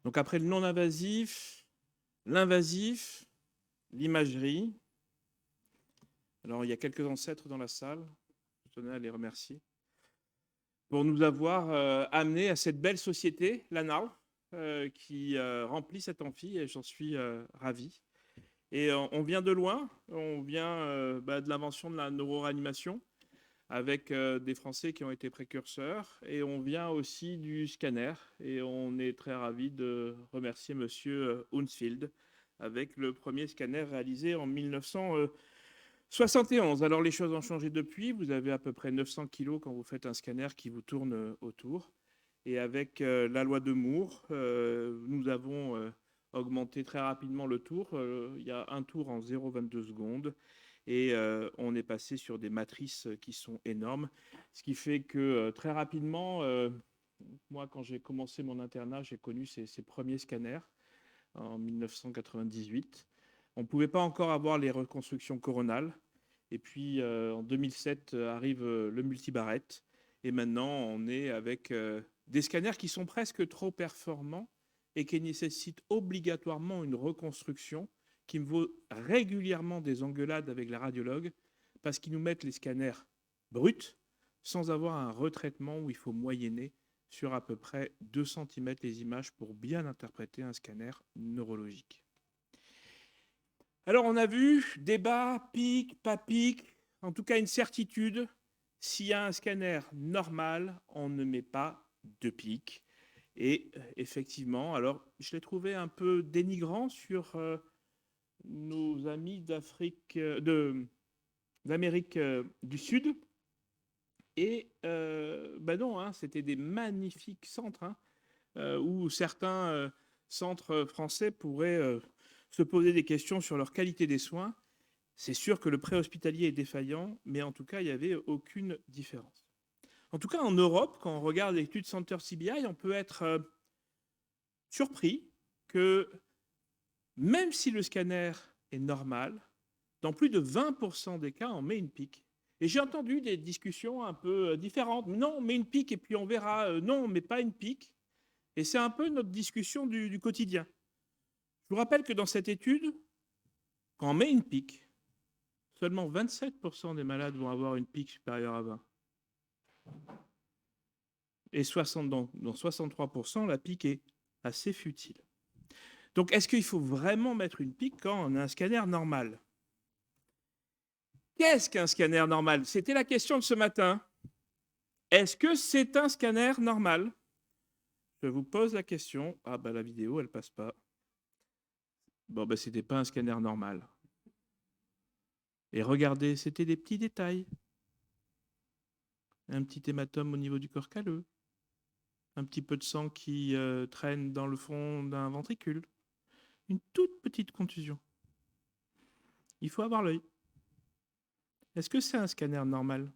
Donc après le non-invasif, l'invasif, l'imagerie. Alors il y a quelques ancêtres dans la salle, je tenais à les remercier, pour nous avoir amenés à cette belle société, l'ANAR, qui remplit cet amphi et j'en suis ravi. Et on vient de loin, on vient de l'invention de la neuroréanimation avec des Français qui ont été précurseurs et on vient aussi du scanner et on est très ravi de remercier Monsieur Hounsfield avec le premier scanner réalisé en 1971. Alors les choses ont changé depuis, vous avez à peu près 900 kilos quand vous faites un scanner qui vous tourne autour. Et avec la loi de Moore, nous avons augmenté très rapidement le tour. Il y a un tour en 0,22 secondes et on est passé sur des matrices qui sont énormes. Ce qui fait que très rapidement, moi quand j'ai commencé mon internat, j'ai connu ces premiers scanners en 1998. On ne pouvait pas encore avoir les reconstructions coronales. Et puis en 2007 arrive le multibarrette. Et maintenant, on est avec des scanners qui sont presque trop performants et qui nécessitent obligatoirement une reconstruction qui me vaut régulièrement des engueulades avec la radiologue parce qu'ils nous mettent les scanners bruts sans avoir un retraitement où il faut moyenner sur à peu près 2 cm les images pour bien interpréter un scanner neurologique. Alors on a vu débat, pic, pas pic, en tout cas une certitude, s'il y a un scanner normal, on ne met pas de pic. Et effectivement, alors je l'ai trouvé un peu dénigrant sur nos amis d'Amérique du Sud. Et non, hein, c'était des magnifiques centres hein, où certains centres français pourraient se poser des questions sur leur qualité des soins. C'est sûr que le préhospitalier est défaillant, mais en tout cas, il n'y avait aucune différence. En tout cas, en Europe, quand on regarde l'étude Center CBI, on peut être surpris que même si le scanner est normal, dans plus de 20% des cas, on met une pique. Et j'ai entendu des discussions un peu différentes. Non, on met une pique et puis on verra. Non, on ne met pas une pique. Et c'est un peu notre discussion du quotidien. Je vous rappelle que dans cette étude, quand on met une pique, seulement 27% des malades vont avoir une pique supérieure à 20. Et dans 63%, la pique est assez futile. Donc, est-ce qu'il faut vraiment mettre une pique quand on a un scanner normal? Qu'est-ce qu'un scanner normal? C'était la question de ce matin. Est-ce que c'est un scanner normal? Je vous pose la question. Ah bah la vidéo, elle passe pas. Bon bah c'était pas un scanner normal. Et regardez, c'était des petits détails. Un petit hématome au niveau du corps calleux. Un petit peu de sang qui traîne dans le fond d'un ventricule. Une toute petite contusion. Il faut avoir l'œil. Est-ce que c'est un scanner normal?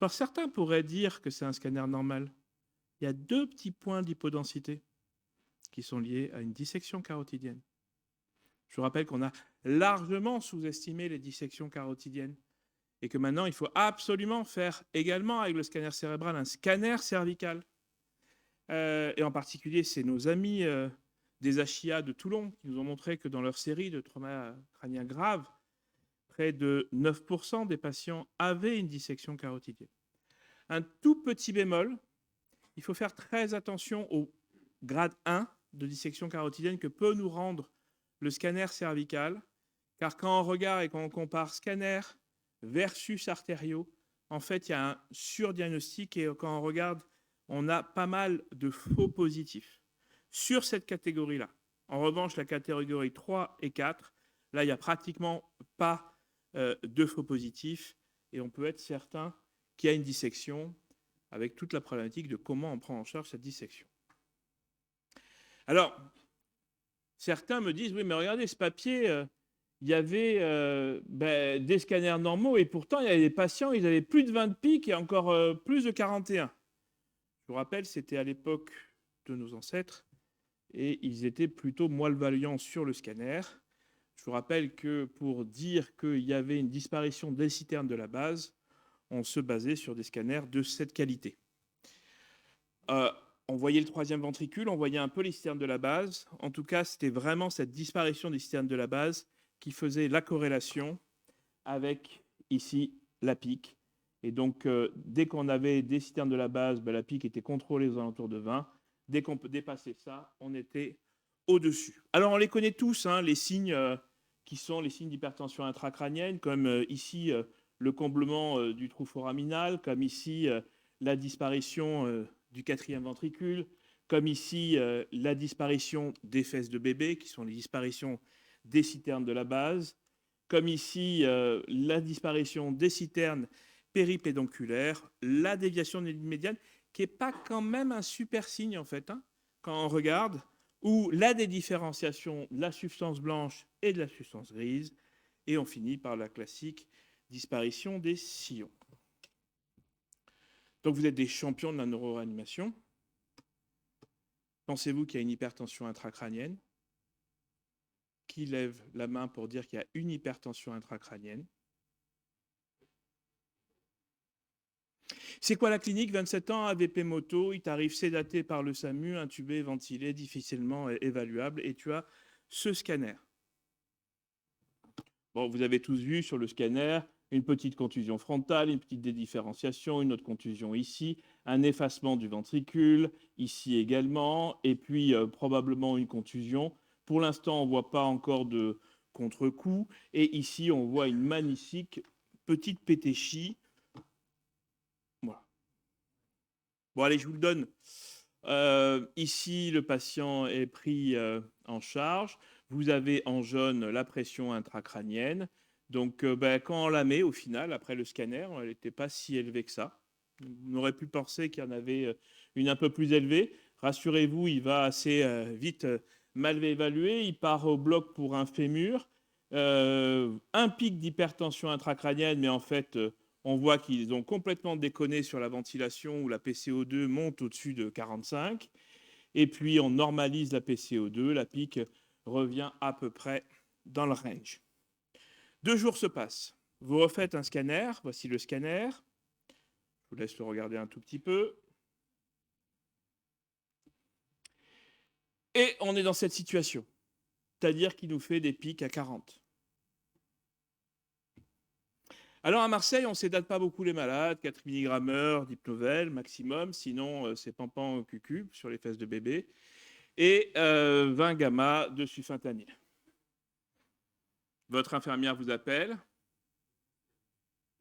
Alors certains pourraient dire que c'est un scanner normal. Il y a 2 petits points d'hypodensité qui sont liés à une dissection carotidienne. Je vous rappelle qu'on a largement sous-estimé les dissections carotidiennes et que maintenant, il faut absolument faire également avec le scanner cérébral un scanner cervical. Et en particulier, c'est nos amis des HIA de Toulon qui nous ont montré que dans leur série de trauma crânien grave, près de 9% des patients avaient une dissection carotidienne. Un tout petit bémol, il faut faire très attention au grade 1 de dissection carotidienne que peut nous rendre le scanner cervical, car quand on regarde et quand on compare scanner versus artériaux, en fait, il y a un surdiagnostic et quand on regarde, on a pas mal de faux positifs sur cette catégorie-là. En revanche, la catégorie 3 et 4, là, il n'y a pratiquement pas de faux positifs et on peut être certain qu'il y a une dissection avec toute la problématique de comment on prend en charge cette dissection. Alors, certains me disent, oui, mais regardez, ce papier, il y avait des scanners normaux et pourtant, il y avait des patients, ils avaient plus de 20 pics et encore plus de 41. Je vous rappelle, c'était à l'époque de nos ancêtres et ils étaient plutôt malveillants sur le scanner. Je vous rappelle que pour dire qu'il y avait une disparition des citernes de la base, on se basait sur des scanners de cette qualité. On on voyait le troisième ventricule, on voyait un peu les cisternes de la base. En tout cas, c'était vraiment cette disparition des cisternes de la base qui faisait la corrélation avec, ici, la pique. Et donc, dès qu'on avait des citernes de la base, la pique était contrôlée aux alentours de 20. Dès qu'on peut dépasser ça, on était au-dessus. Alors, on les connaît tous, hein, les signes qui sont les signes d'hypertension intracrânienne, comme ici, le comblement du trou foraminal, comme ici, la disparition du quatrième ventricule, comme ici, la disparition des fesses de bébé, qui sont les disparitions des citernes de la base, comme ici, la disparition des citernes péripédonculaires, la déviation de l'ellipse médiane, qui n'est pas quand même un super signe, en fait, hein, quand on regarde, ou la dédifférenciation de la substance blanche et de la substance grise, et on finit par la classique disparition des sillons. Donc vous êtes des champions de la neuroréanimation. Pensez-vous qu'il y a une hypertension intracrânienne? Qui lève la main pour dire qu'il y a une hypertension intracrânienne? C'est quoi la clinique? 27 ans, AVP moto, il t'arrive sédaté par le SAMU, intubé, ventilé, difficilement évaluable, et tu as ce scanner. Bon, vous avez tous vu sur le scanner une petite contusion frontale, une petite dédifférenciation, une autre contusion ici, un effacement du ventricule, ici également, et puis probablement une contusion. Pour l'instant, on ne voit pas encore de contre-coup, et ici, on voit une magnifique petite pétéchie. Voilà. Bon, allez, je vous le donne. Ici, le patient est pris en charge. Vous avez en jaune la pression intracrânienne. Donc, quand on la met, au final, après le scanner, elle n'était pas si élevée que ça. On aurait pu penser qu'il y en avait une un peu plus élevée. Rassurez-vous, il va assez vite mal évalué. Il part au bloc pour un fémur. Un pic d'hypertension intracrânienne, mais en fait, on voit qu'ils ont complètement déconné sur la ventilation où la PCO2 monte au-dessus de 45. Et puis, on normalise la PCO2. La pique revient à peu près dans le range. 2 jours se passent. Vous refaites un scanner. Voici le scanner. Je vous laisse le regarder un tout petit peu. Et on est dans cette situation. C'est-à-dire qu'il nous fait des pics à 40. Alors à Marseille, on ne sédate pas beaucoup les malades, 4 mg d'hypnovel maximum, sinon c'est pampan cucu sur les fesses de bébé, et 20 gamma de sulfentanyl. Votre infirmière vous appelle,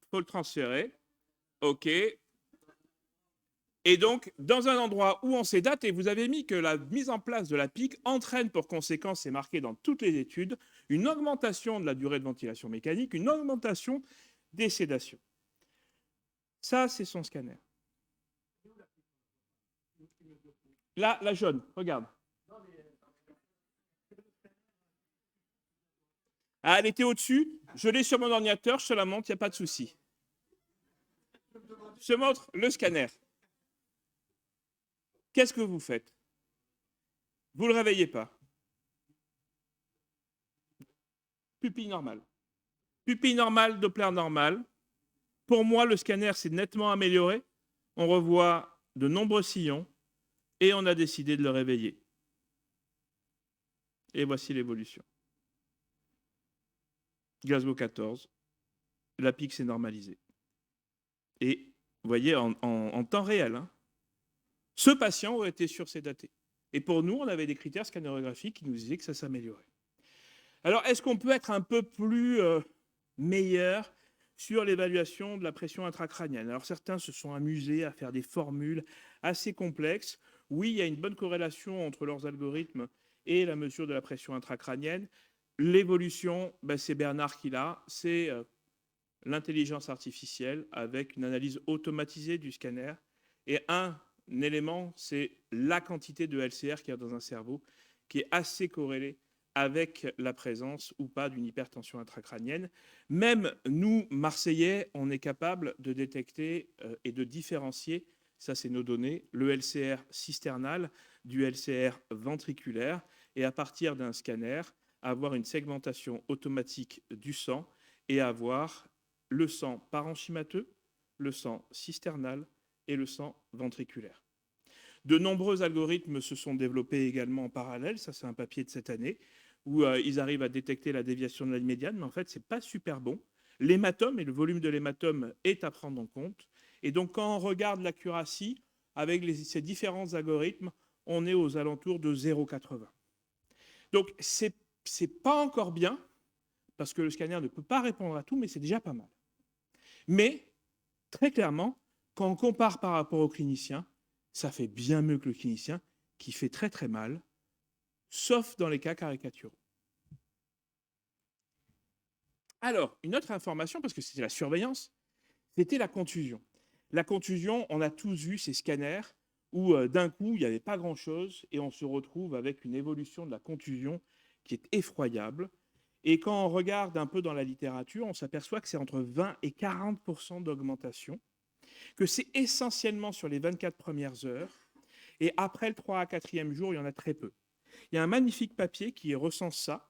il faut le transférer, ok. Et donc, dans un endroit où on sédate, et vous avez mis que la mise en place de la PIC entraîne pour conséquence, c'est marqué dans toutes les études, une augmentation de la durée de ventilation mécanique, une augmentation des sédations. Ça, c'est son scanner. Là, la jaune, regarde. Ah, elle était au-dessus. Je l'ai sur mon ordinateur, je te la montre, il n'y a pas de souci. Je te montre le scanner. Qu'est-ce que vous faites? Vous ne le réveillez pas. Pupille normale. Pupille normale, Doppler normal. Pour moi, le scanner s'est nettement amélioré. On revoit de nombreux sillons et on a décidé de le réveiller. Et voici l'évolution. Glasgow 14, la pique s'est normalisée. Et vous voyez, en temps réel, hein, ce patient aurait été sursédaté. Et pour nous, on avait des critères scannérographiques qui nous disaient que ça s'améliorait. Alors, est-ce qu'on peut être un peu plus meilleur sur l'évaluation de la pression intracrânienne? Alors, certains se sont amusés à faire des formules assez complexes. Oui, il y a une bonne corrélation entre leurs algorithmes et la mesure de la pression intracrânienne. L'évolution, c'est Bernard qui l'a, c'est l'intelligence artificielle avec une analyse automatisée du scanner. Et un élément, c'est la quantité de LCR qu'il y a dans un cerveau, qui est assez corrélée avec la présence ou pas d'une hypertension intracrânienne. Même nous, Marseillais, on est capable de détecter et de différencier, ça c'est nos données, le LCR cisternal du LCR ventriculaire, et à partir d'un scanner, avoir une segmentation automatique du sang et avoir le sang parenchymateux, le sang cisternal et le sang ventriculaire. De nombreux algorithmes se sont développés également en parallèle. Ça, c'est un papier de cette année où ils arrivent à détecter la déviation de la médiane, mais en fait, c'est pas super bon. L'hématome et le volume de l'hématome est à prendre en compte. Et donc, quand on regarde l'accuracy avec ces différents algorithmes, on est aux alentours de 0,80. Donc, c'est pas encore bien, parce que le scanner ne peut pas répondre à tout, mais c'est déjà pas mal. Mais, très clairement, quand on compare par rapport au clinicien, ça fait bien mieux que le clinicien, qui fait très très mal, sauf dans les cas caricaturaux. Alors, une autre information, parce que c'était la surveillance, c'était la contusion. La contusion, on a tous vu ces scanners où d'un coup, il n'y avait pas grand-chose et on se retrouve avec une évolution de la contusion qui est effroyable. Et quand on regarde un peu dans la littérature, on s'aperçoit que c'est entre 20 et 40% d'augmentation, que c'est essentiellement sur les 24 premières heures, et après le 3 à 4e jour, il y en a très peu. Il y a un magnifique papier qui recense ça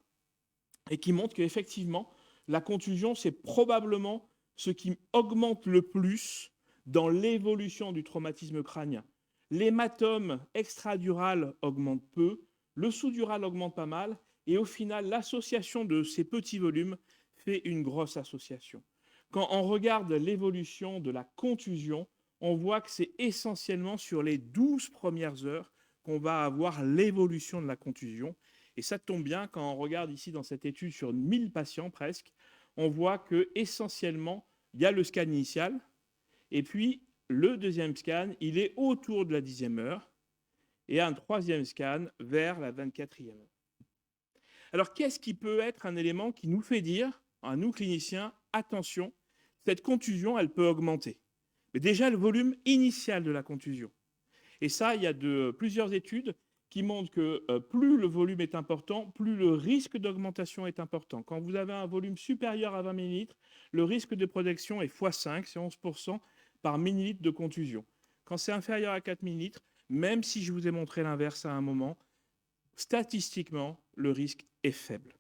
et qui montre qu'effectivement, la contusion, c'est probablement ce qui augmente le plus dans l'évolution du traumatisme crânien. L'hématome extradural augmente peu, le sous-dural augmente pas mal, et au final, l'association de ces petits volumes fait une grosse association. Quand on regarde l'évolution de la contusion, on voit que c'est essentiellement sur les 12 premières heures qu'on va avoir l'évolution de la contusion. Et ça tombe bien, quand on regarde ici dans cette étude sur 1000 patients presque, on voit que essentiellement, il y a le scan initial, et puis le deuxième scan, il est autour de la 10e heure, et un troisième scan vers la 24e heure. Alors, qu'est-ce qui peut être un élément qui nous fait dire, à nous cliniciens, attention, cette contusion, elle peut augmenter. Mais déjà, le volume initial de la contusion. Et ça, il y a plusieurs études qui montrent que plus le volume est important, plus le risque d'augmentation est important. Quand vous avez un volume supérieur à 20 millilitres, le risque de protection est x5, c'est 11% par millilitre de contusion. Quand c'est inférieur à 4 millilitres, même si je vous ai montré l'inverse à un moment, statistiquement, le risque est faible.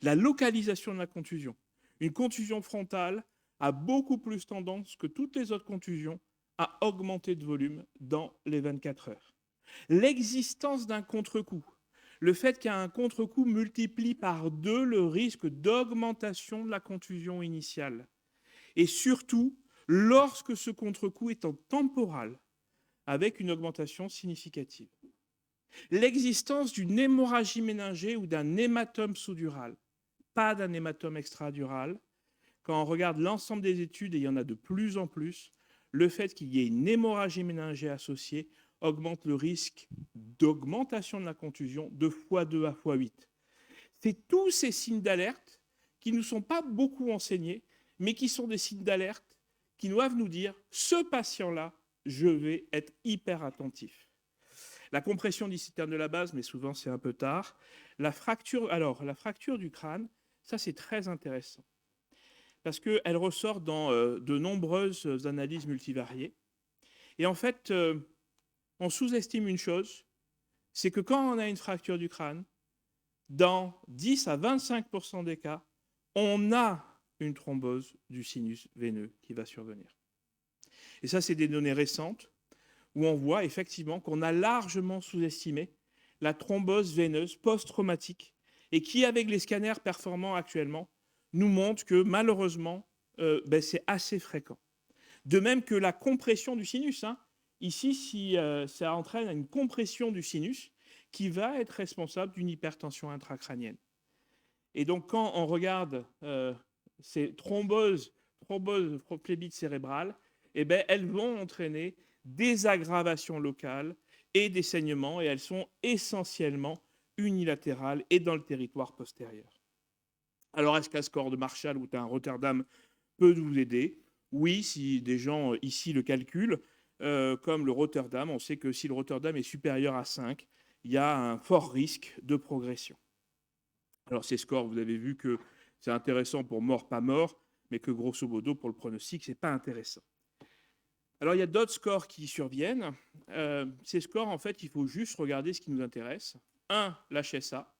La localisation de la contusion. Une contusion frontale a beaucoup plus tendance que toutes les autres contusions à augmenter de volume dans les 24 heures. L'existence d'un contre-coup, le fait qu'il y a un contre-coup multiplie par 2 le risque d'augmentation de la contusion initiale. Et surtout, lorsque ce contre-coup est en temporal, avec une augmentation significative. L'existence d'une hémorragie méningée ou d'un hématome sous-dural, pas d'un hématome extradural. Quand on regarde l'ensemble des études, et il y en a de plus en plus, le fait qu'il y ait une hémorragie méningée associée augmente le risque d'augmentation de la contusion de x2 à x8. C'est tous ces signes d'alerte qui ne nous sont pas beaucoup enseignés, mais qui sont des signes d'alerte qui doivent nous dire, ce patient-là, je vais être hyper attentif. La compression du citerne de la base, mais souvent c'est un peu tard. La fracture du crâne, ça c'est très intéressant parce qu'elle ressort dans de nombreuses analyses multivariées. Et en fait, on sous-estime une chose, c'est que quand on a une fracture du crâne, dans 10 à 25% des cas, on a une thrombose du sinus veineux qui va survenir. Et ça, c'est des données récentes où on voit effectivement qu'on a largement sous-estimé la thrombose veineuse post-traumatique et qui, avec les scanners performants actuellement, nous montre que malheureusement, c'est assez fréquent. De même que la compression du sinus. Ici, si ça entraîne une compression du sinus qui va être responsable d'une hypertension intracrânienne. Et donc, quand on regarde ces thromboses phlébites cérébrales, elles vont entraîner des aggravations locales et des saignements, et elles sont essentiellement unilatérales et dans le territoire postérieur. Alors, est-ce qu'un score de Marshall ou un Rotterdam peut vous aider? Oui, si des gens ici le calculent, comme le Rotterdam, on sait que si le Rotterdam est supérieur à 5, il y a un fort risque de progression. Alors, ces scores, vous avez vu que c'est intéressant pour mort, pas mort, mais que grosso modo, pour le pronostic, ce n'est pas intéressant. Alors, il y a d'autres scores qui surviennent. Ces scores, en fait, il faut juste regarder ce qui nous intéresse. 1, l'HSA,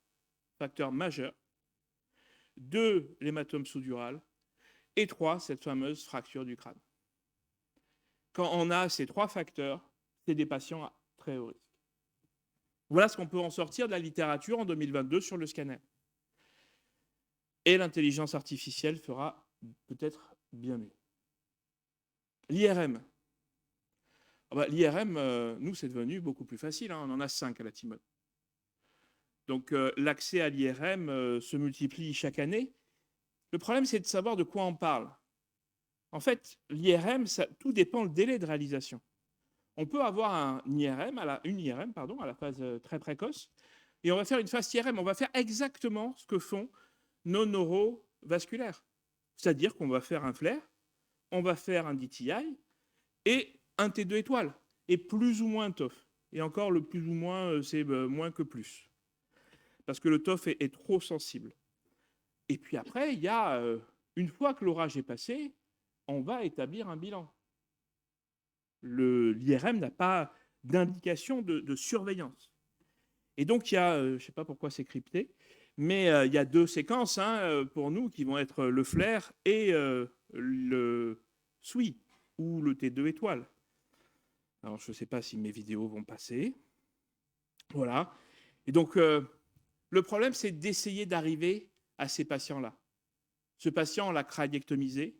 facteur majeur. 2, l'hématome sous-dural. Et 3, cette fameuse fracture du crâne. Quand on a ces 3 facteurs, c'est des patients très haut risque. Voilà ce qu'on peut en sortir de la littérature en 2022 sur le scanner. Et l'intelligence artificielle fera peut-être bien mieux. L'IRM. L'IRM, nous, c'est devenu beaucoup plus facile. On en a 5 à la Timone. Donc, l'accès à l'IRM se multiplie chaque année. Le problème, c'est de savoir de quoi on parle. En fait, l'IRM, tout dépend du délai de réalisation. On peut avoir une IRM à la phase très précoce, et on va faire une fast IRM. On va faire exactement ce que font nos neurovasculaires. C'est-à-dire qu'on va faire un flair, on va faire un DTI et un T2 étoile, et plus ou moins TOF. Et encore, le plus ou moins, c'est moins que plus. Parce que le TOF est trop sensible. Et puis après, il y a, une fois que l'orage est passé, on va établir un bilan. L'IRM n'a pas d'indication de surveillance. Et donc, il y a, je ne sais pas pourquoi c'est crypté, mais il y a 2 séquences pour nous qui vont être le flair et le SWI, ou le T2 étoile. Alors, je ne sais pas si mes vidéos vont passer. Voilà. Et donc, le problème, c'est d'essayer d'arriver à ces patients-là. Ce patient, on l'a craniectomisé,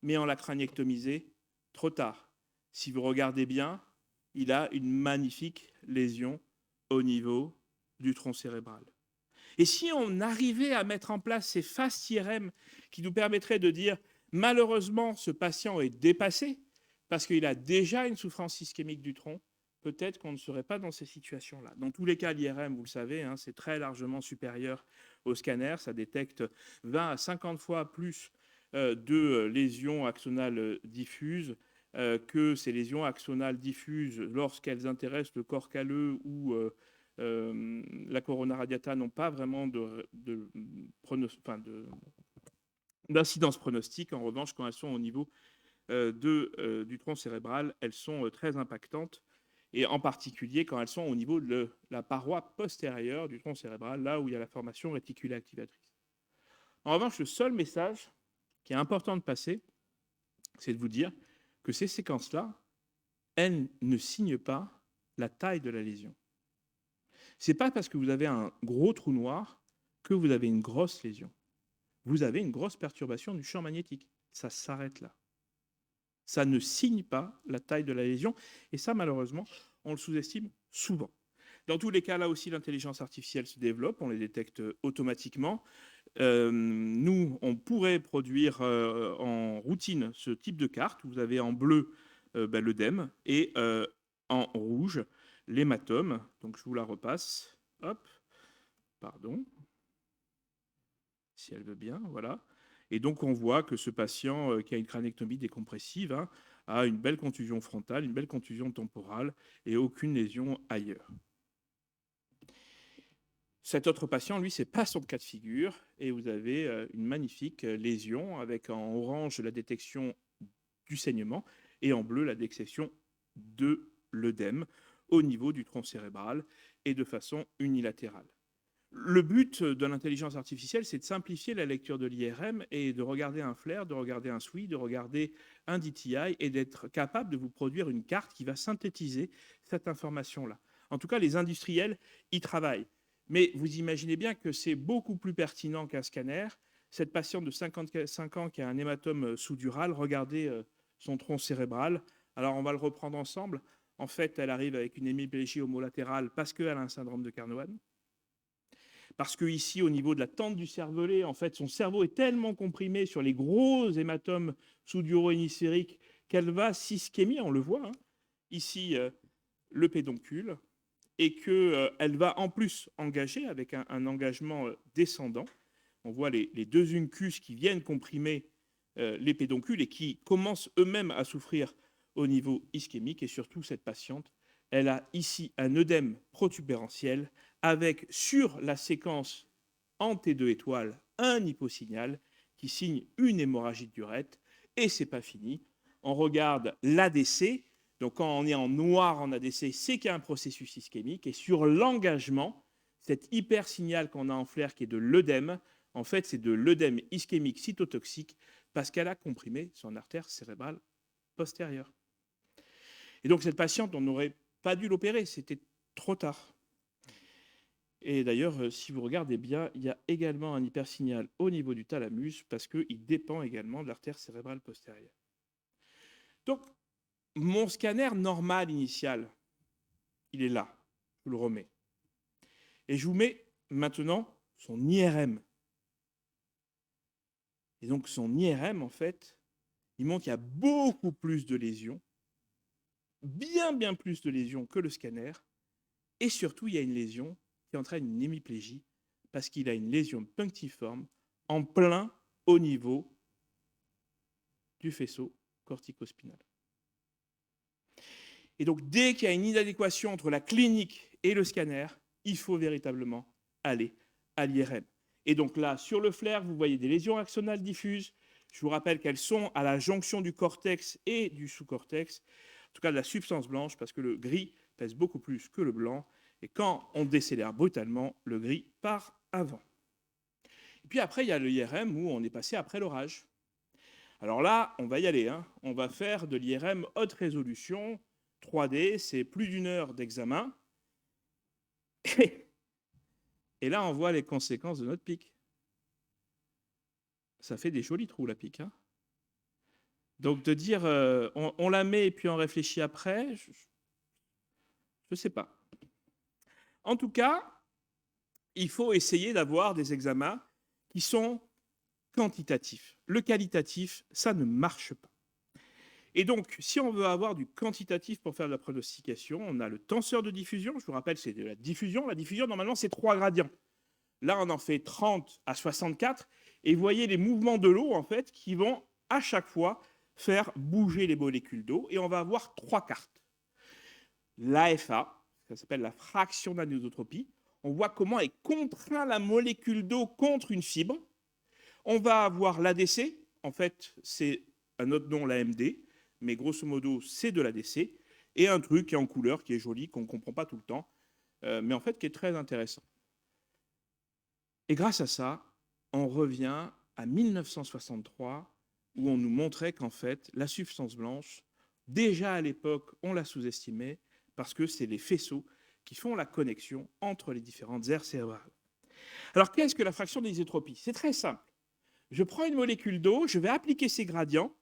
mais on l'a craniectomisé trop tard. Si vous regardez bien, il a une magnifique lésion au niveau du tronc cérébral. Et si on arrivait à mettre en place ces fast IRM qui nous permettraient de dire malheureusement ce patient est dépassé parce qu'il a déjà une souffrance ischémique du tronc, peut-être qu'on ne serait pas dans ces situations-là. Dans tous les cas, l'IRM, vous le savez, c'est très largement supérieur au scanner. Ça détecte 20 à 50 fois plus de lésions axonales diffuses que ces lésions axonales diffuses, lorsqu'elles intéressent le corps calleux ou la corona radiata, n'ont pas vraiment d'incidence pronostique. En revanche, quand elles sont au niveau du tronc cérébral, elles sont très impactantes, et en particulier quand elles sont au niveau de la paroi postérieure du tronc cérébral, là où il y a la formation réticulée activatrice. En revanche, le seul message qui est important de passer, c'est de vous dire que ces séquences-là, elles ne signent pas la taille de la lésion. Ce n'est pas parce que vous avez un gros trou noir que vous avez une grosse lésion. Vous avez une grosse perturbation du champ magnétique. Ça s'arrête là. Ça ne signe pas la taille de la lésion, et ça, malheureusement, on le sous-estime souvent. Dans tous les cas, là aussi, l'intelligence artificielle se développe, on les détecte automatiquement. Nous, on pourrait produire en routine ce type de carte. Vous avez en bleu l'œdème et en rouge l'hématome. Donc, je vous la repasse. Hop, pardon. Si elle veut bien, voilà. Et donc, on voit que ce patient qui a une crânectomie décompressive a une belle contusion frontale, une belle contusion temporale et aucune lésion ailleurs. Cet autre patient, lui, ce n'est pas son cas de figure, et vous avez une magnifique lésion avec en orange la détection du saignement et en bleu la détection de l'œdème au niveau du tronc cérébral et de façon unilatérale. Le but de l'intelligence artificielle, c'est de simplifier la lecture de l'IRM et de regarder un flair, de regarder un SWI, de regarder un DTI et d'être capable de vous produire une carte qui va synthétiser cette information-là. En tout cas, les industriels y travaillent. Mais vous imaginez bien que c'est beaucoup plus pertinent qu'un scanner. Cette patiente de 55 ans qui a un hématome sous-dural, regardez son tronc cérébral. Alors, on va le reprendre ensemble. En fait, elle arrive avec une hémiplégie homolatérale parce qu'elle a un syndrome de Carnohan. Parce qu'ici, au niveau de la tente du cervelet, en fait, son cerveau est tellement comprimé sur les gros hématomes sous-duro-hémisphériques qu'elle va s'ischémier, on le voit, ici, le pédoncule, et qu'elle va en plus engager, avec un engagement descendant, on voit les 2 uncus qui viennent comprimer les pédoncules et qui commencent eux-mêmes à souffrir au niveau ischémique, et surtout, cette patiente, elle a ici un œdème protubérantiel avec, sur la séquence en T2 étoile, un hyposignal qui signe une hémorragie d'urètre, et c'est pas fini. On regarde l'ADC, donc quand on est en noir en ADC, c'est qu'il y a un processus ischémique, et sur l'engagement, cet hypersignal qu'on a en flair qui est de l'œdème, en fait c'est de l'œdème ischémique cytotoxique parce qu'elle a comprimé son artère cérébrale postérieure. Et donc cette patiente, on aurait pas dû l'opérer, c'était trop tard. Et d'ailleurs, si vous regardez bien, il y a également un hypersignal au niveau du thalamus parce qu'il dépend également de l'artère cérébrale postérieure. Donc, mon scanner normal initial, il est là. Je vous le remets. Et je vous mets maintenant son IRM. Et donc, son IRM, en fait, il montre qu'il y a beaucoup plus de lésions, bien plus de lésions que le scanner. Et surtout, il y a une lésion qui entraîne une hémiplégie parce qu'il a une lésion punctiforme en plein au niveau du faisceau corticospinal. Et donc, dès qu'il y a une inadéquation entre la clinique et le scanner, il faut véritablement aller à l'IRM. Et donc là, sur le flair, vous voyez des lésions axonales diffuses. Je vous rappelle qu'elles sont à la jonction du cortex et du sous-cortex, en tout cas de la substance blanche, parce que le gris pèse beaucoup plus que le blanc. Et quand on décélère brutalement, le gris part avant. Et puis après, il y a le IRM où on est passé après l'orage. Alors là, on va y aller. On va faire de l'IRM haute résolution, 3D, c'est plus d'1 heure d'examen. Et là, on voit les conséquences de notre pic. Ça fait des jolis trous, la pic. Donc de dire on la met et puis on réfléchit après, je ne sais pas. En tout cas, il faut essayer d'avoir des examens qui sont quantitatifs. Le qualitatif, ça ne marche pas. Et donc, si on veut avoir du quantitatif pour faire de la pronostication, on a le tenseur de diffusion. Je vous rappelle, c'est de la diffusion. La diffusion, normalement, c'est 3 gradients. Là, on en fait 30 à 64. Et vous voyez les mouvements de l'eau, en fait, qui vont à chaque fois faire bouger les molécules d'eau. Et on va avoir 3 cartes. L'AFA, ça s'appelle la fraction d'anisotropie. On voit comment est contraint la molécule d'eau contre une fibre. On va avoir l'ADC. En fait, c'est un autre nom, l'AMD. Mais grosso modo, c'est de l'ADC. Et un truc qui est en couleur, qui est joli, qu'on ne comprend pas tout le temps, mais en fait qui est très intéressant. Et grâce à ça, on revient à 1963, où on nous montrait qu'en fait, la substance blanche, déjà à l'époque, on la sous-estimait, parce que c'est les faisceaux qui font la connexion entre les différentes aires cérébrales. Alors, qu'est-ce que la fraction d'anisotropie? C'est très simple. Je prends une molécule d'eau, je vais appliquer ces gradients,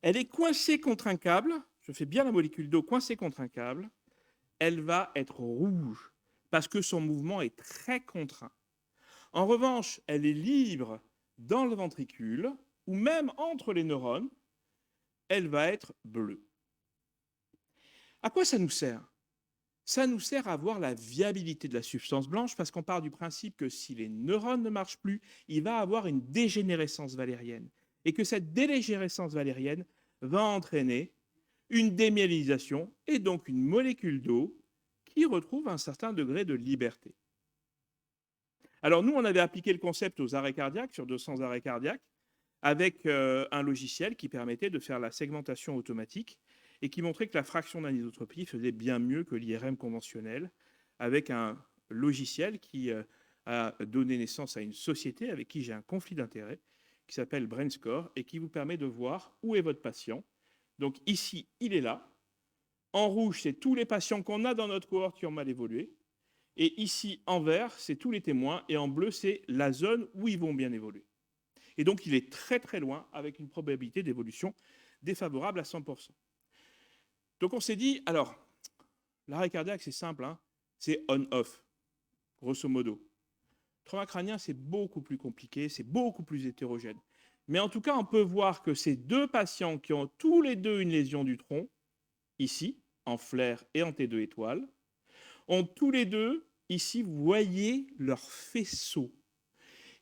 elle est coincée contre un câble, je fais bien la molécule d'eau coincée contre un câble, elle va être rouge, parce que son mouvement est très contraint. En revanche, elle est libre dans le ventricule, ou même entre les neurones, elle va être bleue. À quoi ça nous sert? Ça nous sert à voir la viabilité de la substance blanche, parce qu'on part du principe que si les neurones ne marchent plus, il va avoir une dégénérescence valérienne. Et que cette dégénérescence valérienne va entraîner une démyélinisation et donc une molécule d'eau qui retrouve un certain degré de liberté. Alors nous, on avait appliqué le concept aux arrêts cardiaques, sur 200 arrêts cardiaques, avec un logiciel qui permettait de faire la segmentation automatique et qui montrait que la fraction d'anisotropie faisait bien mieux que l'IRM conventionnel, avec un logiciel qui a donné naissance à une société avec qui j'ai un conflit d'intérêts, qui s'appelle BrainScore, et qui vous permet de voir où est votre patient. Donc ici, il est là. En rouge, c'est tous les patients qu'on a dans notre cohorte qui ont mal évolué. Et ici, en vert, c'est tous les témoins. Et en bleu, c'est la zone où ils vont bien évoluer. Et donc, il est très très loin, avec une probabilité d'évolution défavorable à 100%. Donc on s'est dit, alors, l'arrêt cardiaque, c'est simple, c'est on-off, grosso modo. Trauma crânien, c'est beaucoup plus compliqué, c'est beaucoup plus hétérogène. Mais en tout cas, on peut voir que ces deux patients qui ont tous les deux une lésion du tronc, ici, en flair et en T2 étoile, ont tous les deux, ici, vous voyez leur faisceau.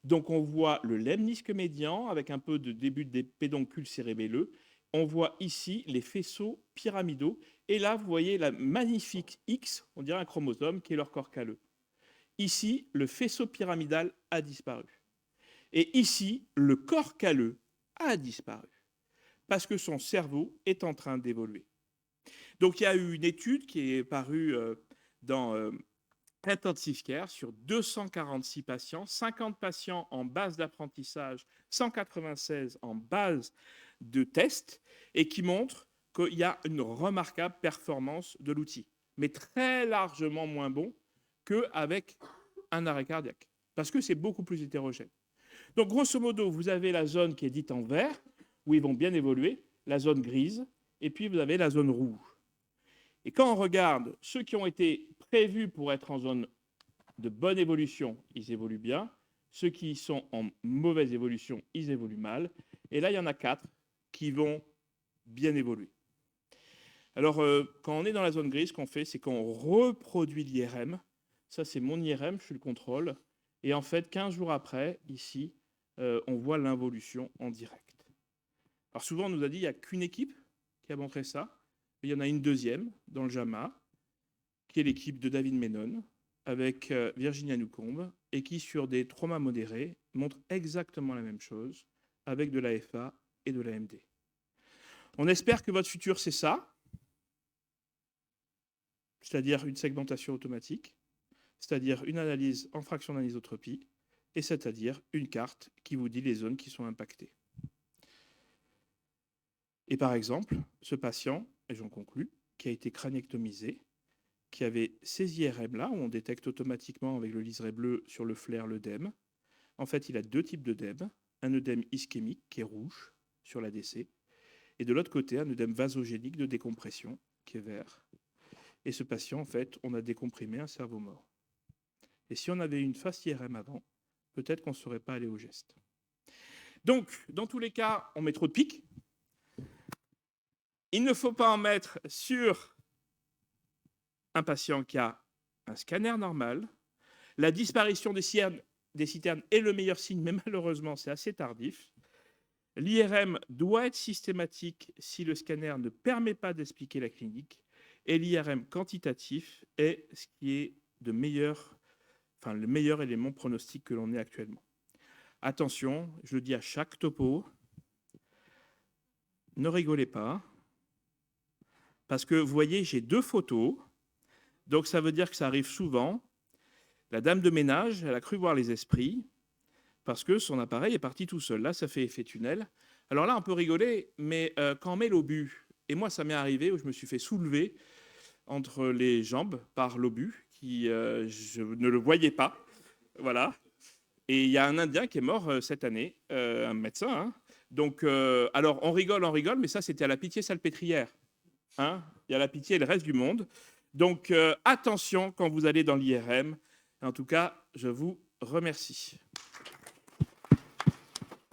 Donc on voit le lemnisque médian avec un peu de début des pédoncules cérébelleux. On voit ici les faisceaux pyramidaux. Et là, vous voyez la magnifique X, on dirait un chromosome, qui est leur corps calleux. Ici, le faisceau pyramidal a disparu. Et ici, le corps calleux a disparu. Parce que son cerveau est en train d'évoluer. Donc il y a eu une étude qui est parue dans Intensive Care sur 246 patients, 50 patients en base d'apprentissage, 196 en base de test, et qui montre qu'il y a une remarquable performance de l'outil. mais très largement moins bon qu'avec un arrêt cardiaque, parce que c'est beaucoup plus hétérogène. Donc, grosso modo, vous avez la zone qui est dite en vert, où ils vont bien évoluer, la zone grise, et puis vous avez la zone rouge. Et quand on regarde ceux qui ont été prévus pour être en zone de bonne évolution, ils évoluent bien. Ceux qui sont en mauvaise évolution, ils évoluent mal. Et là, il y en a 4 qui vont bien évoluer. Alors, quand on est dans la zone grise, ce qu'on fait, c'est qu'on reproduit l'IRM. Ça, c'est mon IRM, je suis le contrôle. Et en fait, 15 jours après, ici, on voit l'involution en direct. Alors souvent, on nous a dit qu'il n'y a qu'une équipe qui a montré ça. Mais il y en a une deuxième dans le JAMA, qui est l'équipe de David Menon, avec Virginia Newcombe, et qui, sur des traumas modérés, montre exactement la même chose, avec de l'AFA et de l'AMD. On espère que votre futur, c'est ça, c'est-à-dire une segmentation automatique, c'est-à-dire une analyse en fraction d'anisotropie, et c'est-à-dire une carte qui vous dit les zones qui sont impactées. Et par exemple, ce patient, et j'en conclus, qui a été craniectomisé, qui avait ces IRM-là, où on détecte automatiquement avec le liseré bleu sur le flair l'œdème. En fait, il a 2 types d'œdème. Un œdème ischémique qui est rouge sur l'ADC, et de l'autre côté, un œdème vasogénique de décompression qui est vert. Et ce patient, en fait, on a décomprimé un cerveau mort. Et si on avait une face IRM avant, peut-être qu'on ne serait pas allé au geste. Donc, dans tous les cas, on met trop de pics. Il ne faut pas en mettre sur un patient qui a un scanner normal. La disparition des citernes est le meilleur signe, mais malheureusement, c'est assez tardif. L'IRM doit être systématique si le scanner ne permet pas d'expliquer la clinique. Et l'IRM quantitatif est ce qui est le meilleur élément pronostic que l'on ait actuellement. Attention, je le dis à chaque topo, ne rigolez pas, parce que vous voyez, j'ai 2 photos, donc ça veut dire que ça arrive souvent. La dame de ménage, elle a cru voir les esprits, parce que son appareil est parti tout seul. Là, ça fait effet tunnel. Alors là, on peut rigoler, mais quand on met l'obus, et moi, ça m'est arrivé où je me suis fait soulever entre les jambes par l'obus, qui je ne le voyais pas. Voilà. Et il y a un Indien qui est mort cette année, un médecin. Hein. Donc, alors, on rigole, mais ça, c'était à la Pitié-Salpêtrière. Hein. Il y a la Pitié et le reste du monde. Donc, attention quand vous allez dans l'IRM. En tout cas, je vous remercie.